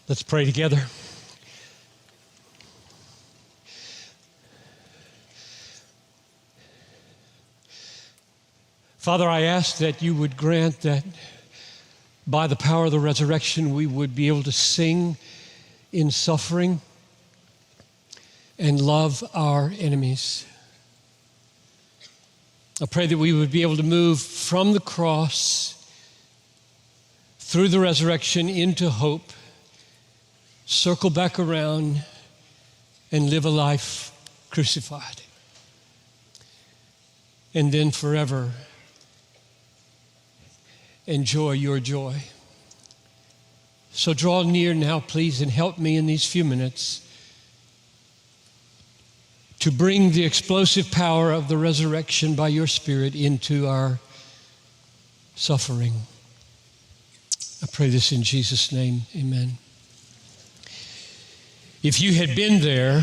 Let's pray together. Father, I ask that you would grant that by the power of the resurrection, we would be able to sing in suffering and love our enemies. I pray that we would be able to move from the cross through the resurrection into hope, circle back around, and live a life crucified. And then forever enjoy your joy. So draw near now, please, and help me in these few minutes to bring the explosive power of the resurrection by your Spirit into our suffering. I pray this in Jesus' name, amen. If you had been there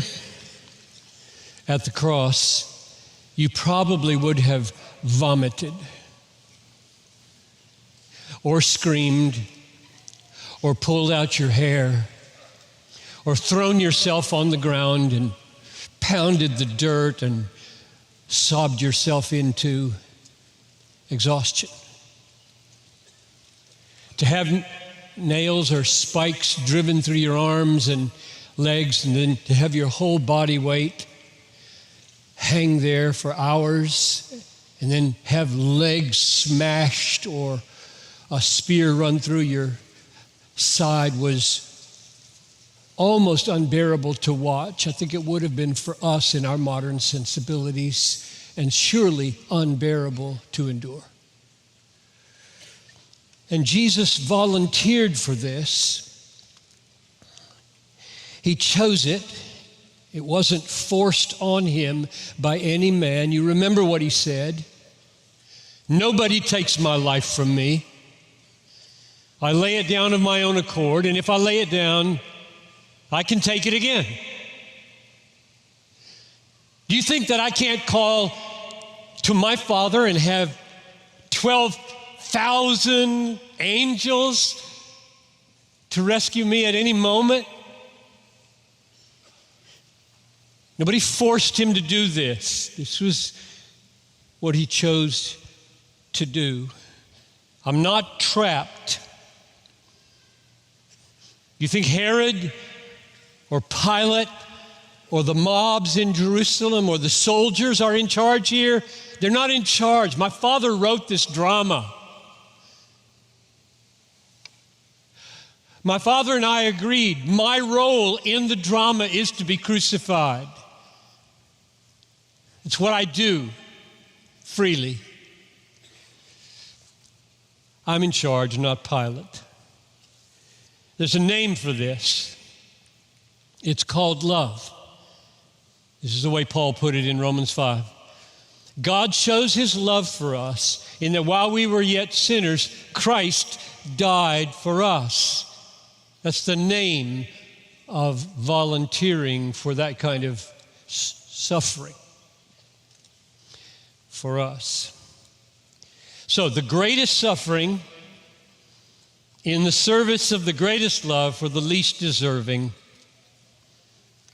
at the cross, you probably would have vomited or screamed or pulled out your hair or thrown yourself on the ground and pounded the dirt and sobbed yourself into exhaustion. To have nails or spikes driven through your arms and legs, and then to have your whole body weight hang there for hours, and then have legs smashed or a spear run through your side was almost unbearable to watch. I think it would have been for us in our modern sensibilities, and surely unbearable to endure. And Jesus volunteered for this. He chose it. It wasn't forced on him by any man. You remember what he said. Nobody takes my life from me. I lay it down of my own accord, and if I lay it down, I can take it again. Do you think that I can't call to my Father and have 12,000 angels to rescue me at any moment? Nobody forced him to do this. This was what he chose to do. I'm not trapped. You think Herod or Pilate or the mobs in Jerusalem or the soldiers are in charge here? They're not in charge. My Father wrote this drama. My Father and I agreed my role in the drama is to be crucified. It's what I do freely. I'm in charge, not Pilate. There's a name for this. It's called love. This is the way Paul put it in Romans 5. God shows his love for us in that while we were yet sinners, Christ died for us. That's the name of volunteering for that kind of suffering for us. So the greatest suffering in the service of the greatest love for the least deserving.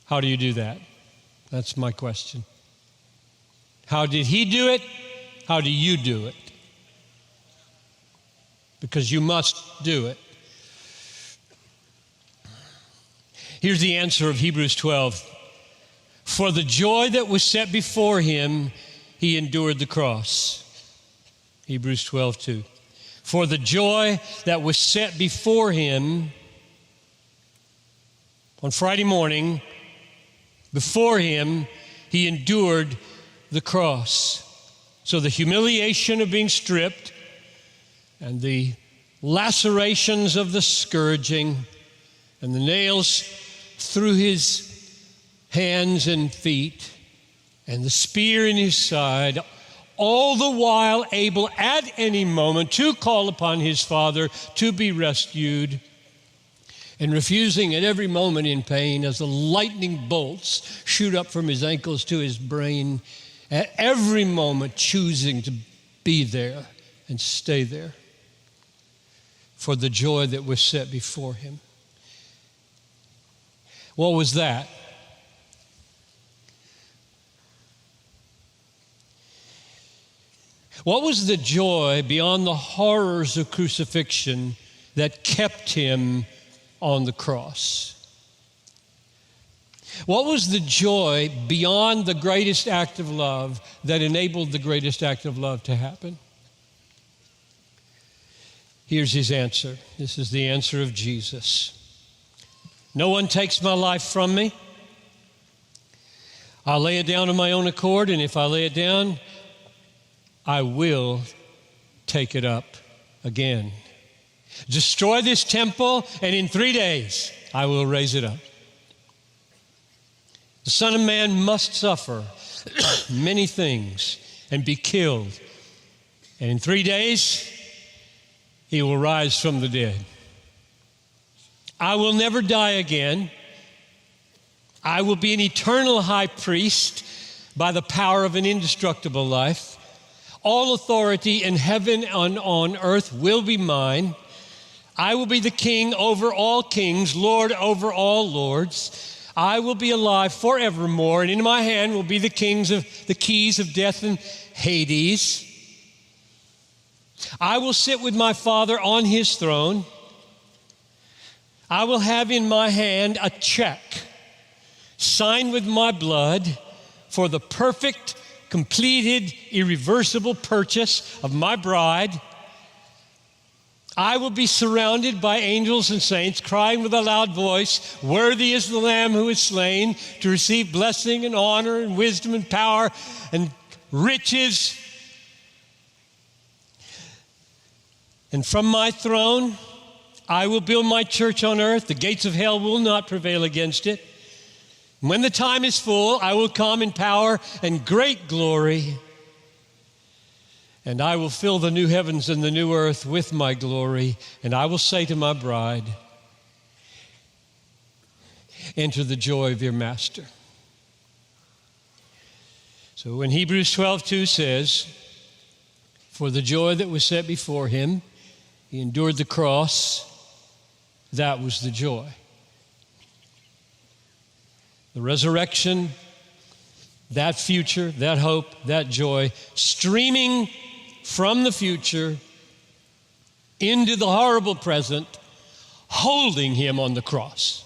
How do you do that? That's my question. How did he do it? How do you do it? Because you must do it. Here's the answer of Hebrews 12. For the joy that was set before him, he endured the cross. Hebrews 12:2. For the joy that was set before him on Friday morning, before him, he endured the cross. So the humiliation of being stripped and the lacerations of the scourging and the nails through his hands and feet and the spear in his side, all the while able at any moment to call upon his Father to be rescued, and refusing at every moment in pain as the lightning bolts shoot up from his ankles to his brain, at every moment choosing to be there and stay there for the joy that was set before him. What was that? What was the joy beyond the horrors of crucifixion that kept him on the cross? What was the joy beyond the greatest act of love that enabled the greatest act of love to happen? Here's his answer. This is the answer of Jesus. No one takes my life from me. I'll lay it down of my own accord, and if I lay it down, I will take it up again. Destroy this temple, and in 3 days I will raise it up. The Son of Man must suffer many things and be killed. And in 3 days, he will rise from the dead. I will never die again. I will be an eternal high priest by the power of an indestructible life. All authority in heaven and on earth will be mine. I will be the king over all kings, Lord over all lords. I will be alive forevermore, and in my hand will be the keys of death and Hades. I will sit with my Father on his throne. I will have in my hand a check signed with my blood for the perfect, completed, irreversible purchase of my bride. I will be surrounded by angels and saints, crying with a loud voice, "Worthy is the Lamb who is slain to receive blessing and honor and wisdom and power and riches." And from my throne, I will build my church on earth. The gates of hell will not prevail against it. When the time is full, I will come in power and great glory. And I will fill the new heavens and the new earth with my glory. And I will say to my bride, enter the joy of your master. So when Hebrews 12:2 says, for the joy that was set before him, he endured the cross, that was the joy. The resurrection, that future, that hope, that joy, streaming from the future into the horrible present, holding him on the cross.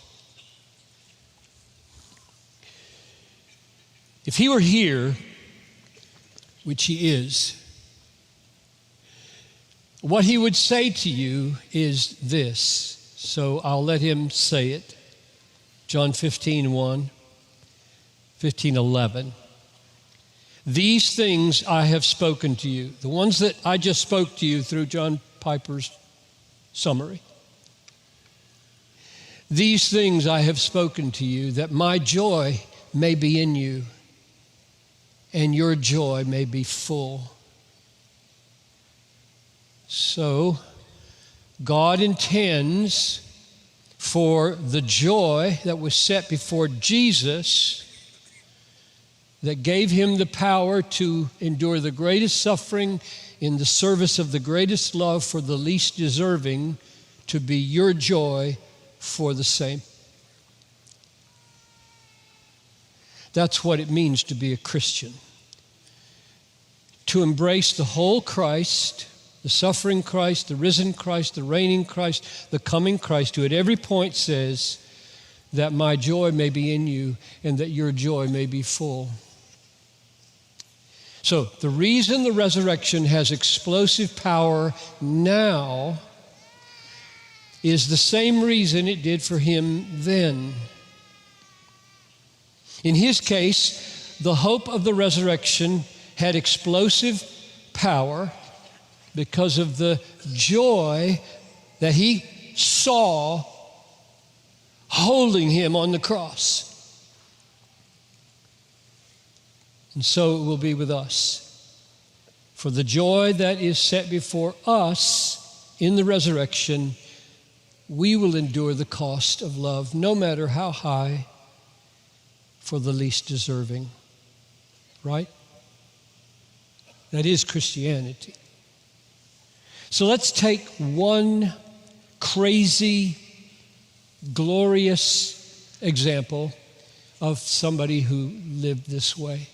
If he were here, which he is, what he would say to you is this. So I'll let him say it. John 15:1, 15:11. These things I have spoken to you, the ones that I just spoke to you through John Piper's summary. These things I have spoken to you, that my joy may be in you and your joy may be full. So, God intends for the joy that was set before Jesus, that gave him the power to endure the greatest suffering in the service of the greatest love for the least deserving, to be your joy for the same. That's what it means to be a Christian. To embrace the whole Christ, the suffering Christ, the risen Christ, the reigning Christ, the coming Christ, who at every point says that my joy may be in you and that your joy may be full. So the reason the resurrection has explosive power now is the same reason it did for him then. In his case, the hope of the resurrection had explosive power because of the joy that he saw holding him on the cross. And so it will be with us. For the joy that is set before us in the resurrection, we will endure the cost of love, no matter how high, for the least deserving. Right? That is Christianity. So let's take one crazy, glorious, example of somebody who lived this way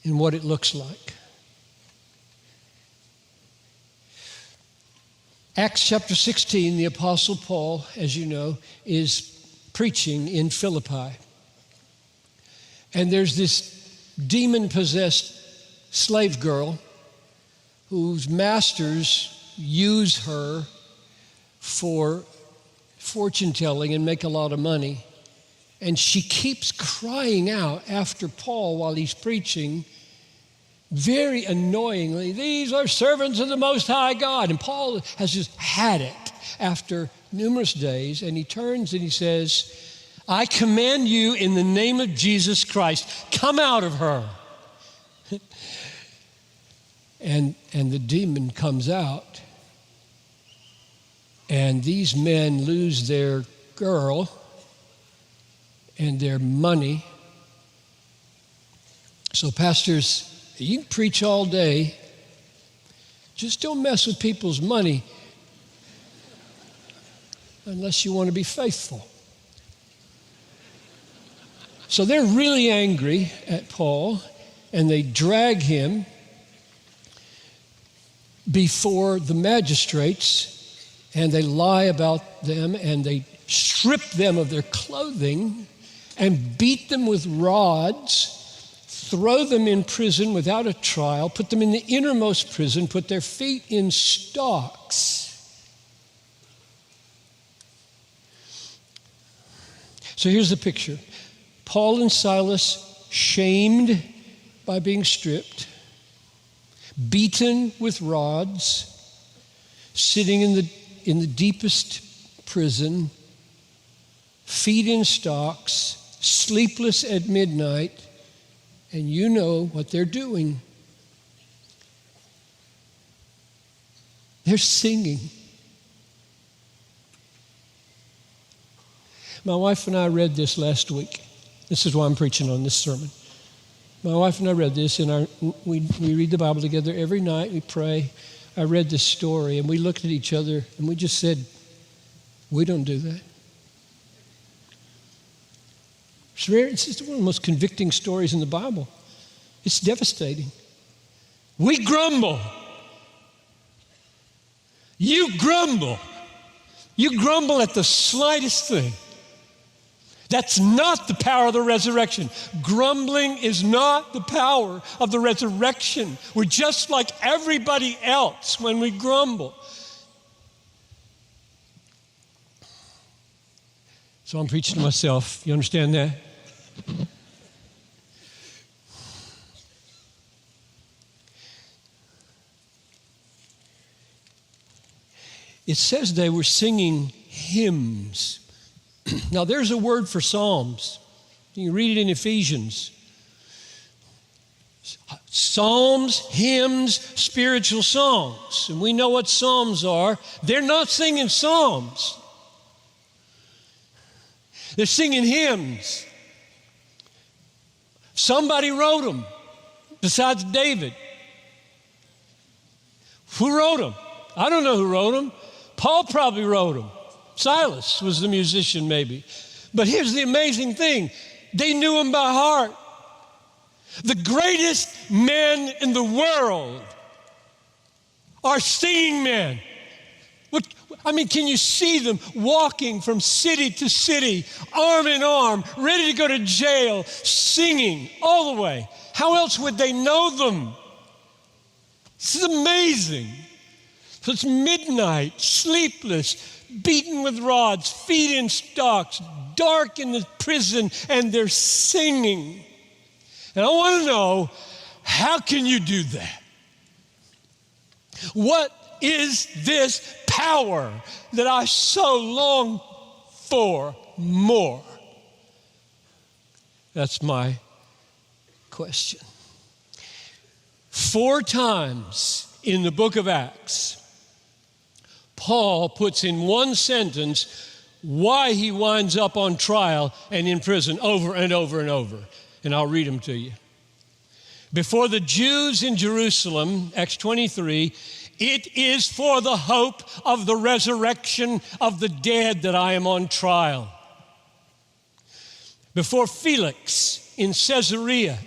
and what it looks like. Acts chapter 16, the Apostle Paul, as you know, is preaching in Philippi. And there's this demon-possessed slave girl whose masters use her for fortune-telling and make a lot of money. And she keeps crying out after Paul while he's preaching, very annoyingly, "These are servants of the Most High God." And Paul has just had it after numerous days, and he turns and he says, "I command you in the name of Jesus Christ, come out of her." And the demon comes out, and these men lose their girl and their money. So pastors, you can preach all day, just don't mess with people's money unless you want to be faithful. So they're really angry at Paul, and they drag him before the magistrates, and they lie about them, and they strip them of their clothing and beat them with rods, throw them in prison without a trial, put them in the innermost prison, put their feet in stocks. So here's the picture. Paul and Silas shamed by being stripped, beaten with rods, sitting in the deepest prison, feet in stocks, sleepless at midnight, and you know what they're doing. They're singing. My wife and I read this last week. This is why I'm preaching on this sermon. My wife and I read this, and we read the Bible together every night. We pray. I read this story, and we looked at each other, and we just said, we don't do that. It's rare. It's one of the most convicting stories in the Bible. It's devastating. We grumble. You grumble. You grumble at the slightest thing. That's not the power of the resurrection. Grumbling is not the power of the resurrection. We're just like everybody else when we grumble. So I'm preaching to myself. You understand that? It says they were singing hymns. Now, there's a word for psalms. You can read it in Ephesians. Psalms, hymns, spiritual songs. And we know what psalms are. They're not singing psalms. They're singing hymns. Somebody wrote them besides David. Who wrote them? I don't know who wrote them. Paul probably wrote them. Silas was the musician maybe. But here's the amazing thing. They knew him by heart. The greatest men in the world are singing men. Can you see them walking from city to city, arm in arm, ready to go to jail, singing all the way? How else would they know them? This is amazing. So it's midnight, sleepless, beaten with rods, feet in stocks, dark in the prison, and they're singing. And I want to know, how can you do that? What is this power that I so long for more? That's my question. 4 times in the book of Acts, Paul puts in one sentence why he winds up on trial and in prison over and over and over. And I'll read them to you. Before the Jews in Jerusalem, Acts 23, It is for the hope of the resurrection of the dead that I am on trial. Before Felix in Caesarea,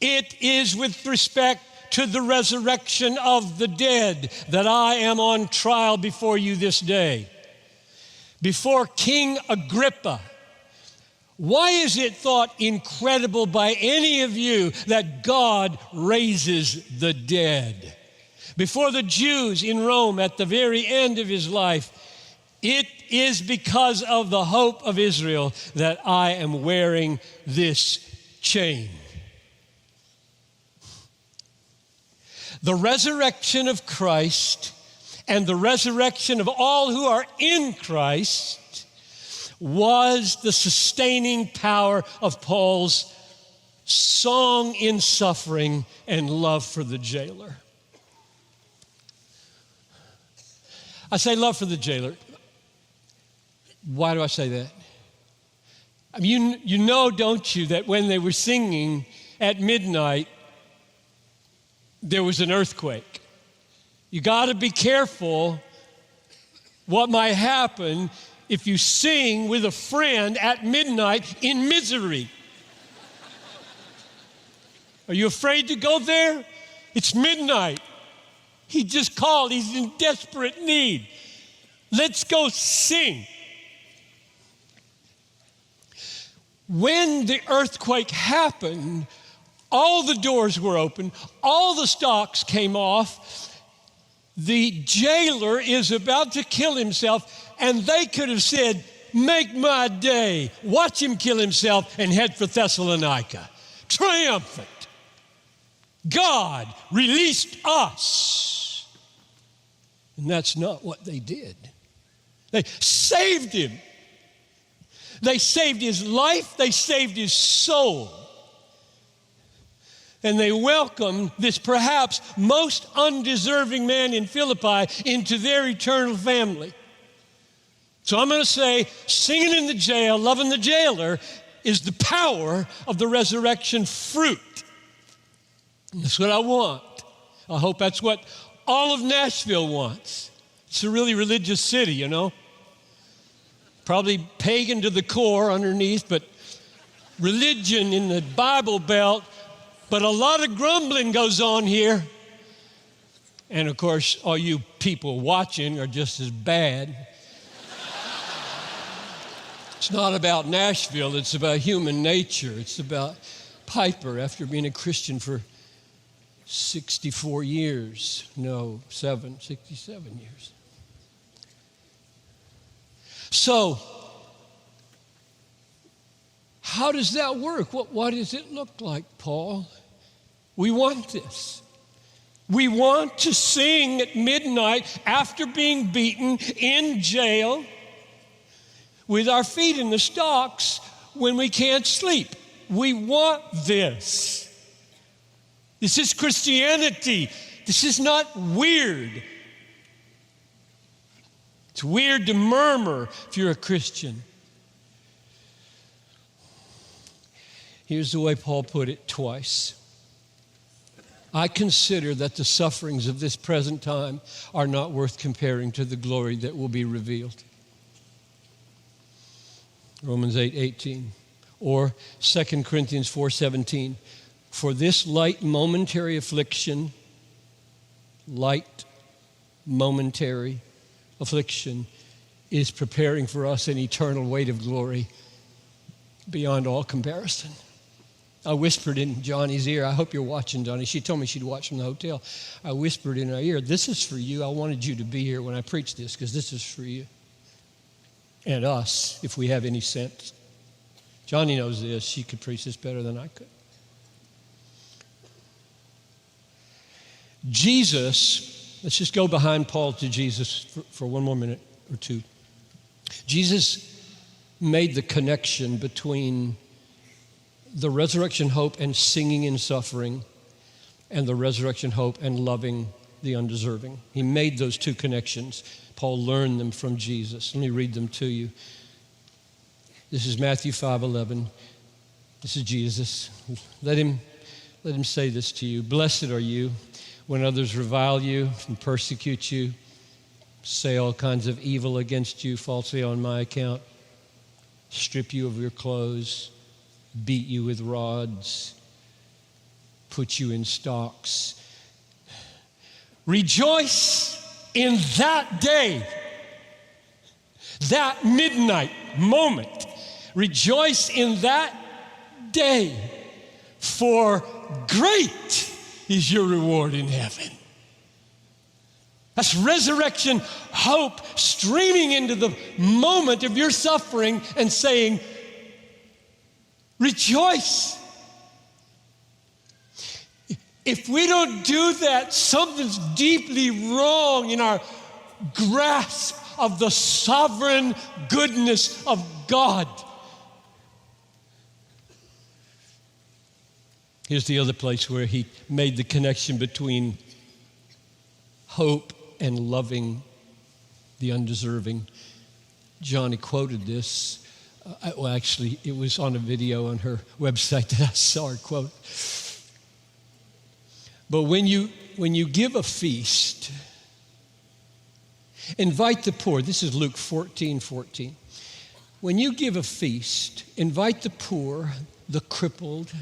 it is with respect to the resurrection of the dead that I am on trial before you this day. Before King Agrippa, why is it thought incredible by any of you that God raises the dead? Before the Jews in Rome at the very end of his life, it is because of the hope of Israel that I am wearing this chain. The resurrection of Christ and the resurrection of all who are in Christ was the sustaining power of Paul's song in suffering and love for the jailer. I say love for the jailer. Why do I say that? I mean, you know, don't you, that when they were singing at midnight, there was an earthquake. You got to be careful what might happen if you sing with a friend at midnight in misery. Are you afraid to go there? It's midnight. He just called. He's in desperate need. Let's go sing. When the earthquake happened, all the doors were open, all the stocks came off. The jailer is about to kill himself, and they could have said, "Make my day." Watch him kill himself and head for Thessalonica. Triumphant. God released us. And that's not what they did. They saved him. They saved his life. They saved his soul. And they welcomed this perhaps most undeserving man in Philippi into their eternal family. So I'm going to say, singing in the jail, loving the jailer, is the power of the resurrection fruit. And that's what I want. I hope that's what all of Nashville wants. It's a really religious city, you know. Probably pagan to the core underneath, but religion in the Bible Belt. But a lot of grumbling goes on here. And of course, all you people watching are just as bad. It's not about Nashville, it's about human nature. It's about Piper, after being a Christian for 67 years. So, how does that work? What does it look like, Paul? We want this. We want to sing at midnight after being beaten in jail with our feet in the stocks when we can't sleep. We want this. This is Christianity. This is not weird. It's weird to murmur if you're a Christian. Here's the way Paul put it twice. I consider that the sufferings of this present time are not worth comparing to the glory that will be revealed. Romans 8:18. Or 2 Corinthians 4:17. For this light momentary affliction is preparing for us an eternal weight of glory beyond all comparison. I whispered in Johnny's ear. I hope you're watching, Johnny. She told me she'd watch from the hotel. I whispered in her ear, this is for you. I wanted you to be here when I preach this because this is for you and us, if we have any sense. Johnny knows this. She could preach this better than I could. Jesus, let's just go behind Paul to Jesus for one more minute or two. Jesus made the connection between the resurrection hope and singing in suffering and the resurrection hope and loving the undeserving. He made those two connections. Paul learned them from Jesus. Let me read them to you. This is Matthew 5:11. This is Jesus. Let him say this to you. Blessed are you when others revile you and persecute you, say all kinds of evil against you falsely on my account, strip you of your clothes, beat you with rods, put you in stocks. Rejoice in that day, that midnight moment. Rejoice in that day, for great is your reward in heaven. That's resurrection hope streaming into the moment of your suffering and saying, rejoice. If we don't do that, something's deeply wrong in our grasp of the sovereign goodness of God. Here's the other place where he made the connection between hope and loving the undeserving. Johnny quoted this. Well, actually, it was on a video on her website that I saw her quote. But when you give a feast, invite the poor. This is Luke 14:14. When you give a feast, invite the poor, the crippled,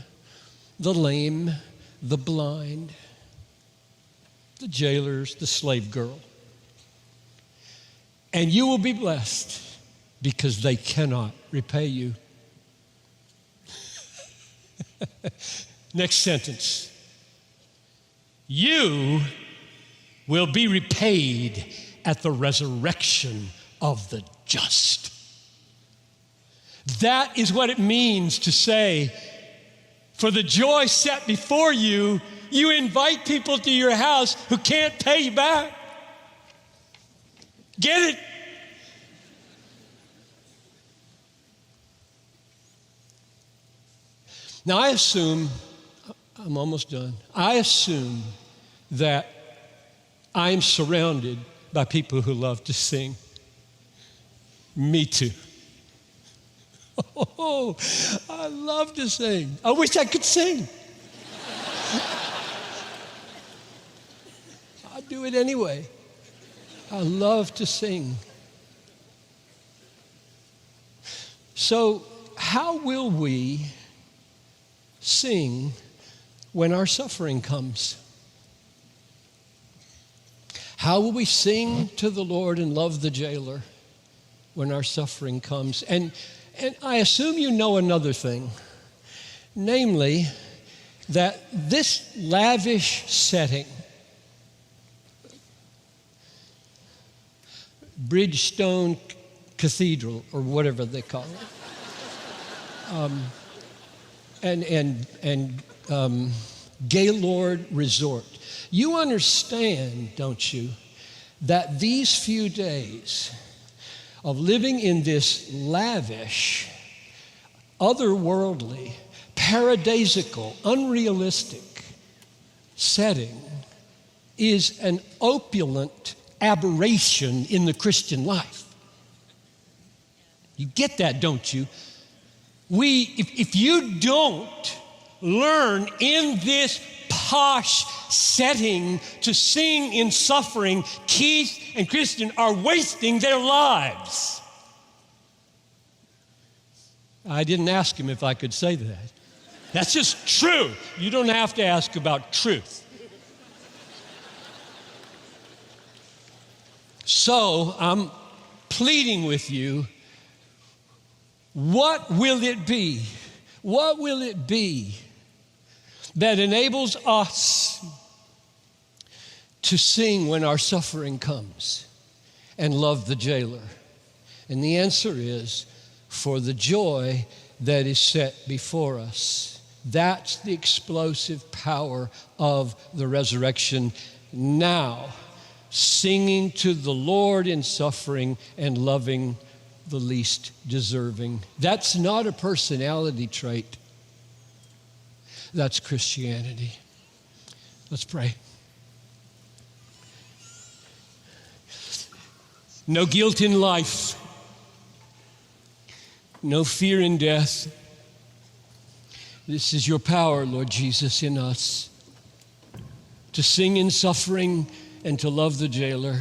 the lame, the blind, the jailers, the slave girl. And you will be blessed because they cannot repay you. Next sentence. You will be repaid at the resurrection of the just. That is what it means to say, for the joy set before you, you invite people to your house who can't pay you back. Get it? Now I assume, I'm almost done. I assume that I'm surrounded by people who love to sing. Me too. Oh, I love to sing. I wish I could sing. I do it anyway. I love to sing. So, how will we sing when our suffering comes? How will we sing to the Lord and love the jailer when our suffering comes? And I assume you know another thing, namely that this lavish setting, Bridgestone Cathedral, or whatever they call it, and Gaylord Resort. You understand, don't you, that these few days of living in this lavish, otherworldly, paradisical, unrealistic setting is an opulent aberration in the Christian life. You get that, don't you? If you don't learn in this posh setting to sing in suffering, Keith and Kristen are wasting their lives. I didn't ask him if I could say that. That's just true. You don't have to ask about truth. So I'm pleading with you, what will it be? What will it be that enables us to sing when our suffering comes and love the jailer? And the answer is, for the joy that is set before us. That's the explosive power of the resurrection. Now, singing to the Lord in suffering and loving the least deserving. That's not a personality trait. That's Christianity. Let's pray. No guilt in life. No fear in death. This is your power, Lord Jesus, in us. to sing in suffering and to love the jailer.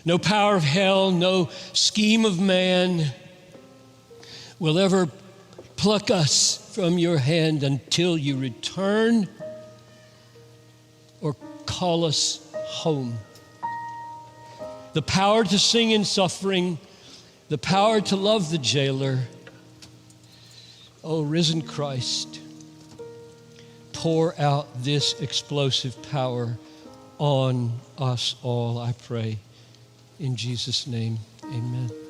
No power of hell, no scheme of man will ever pluck us from your hand until you return or call us home. The power to sing in suffering, the power to love the jailer. Oh, risen Christ, pour out this explosive power on us all, I pray. In Jesus' name, amen.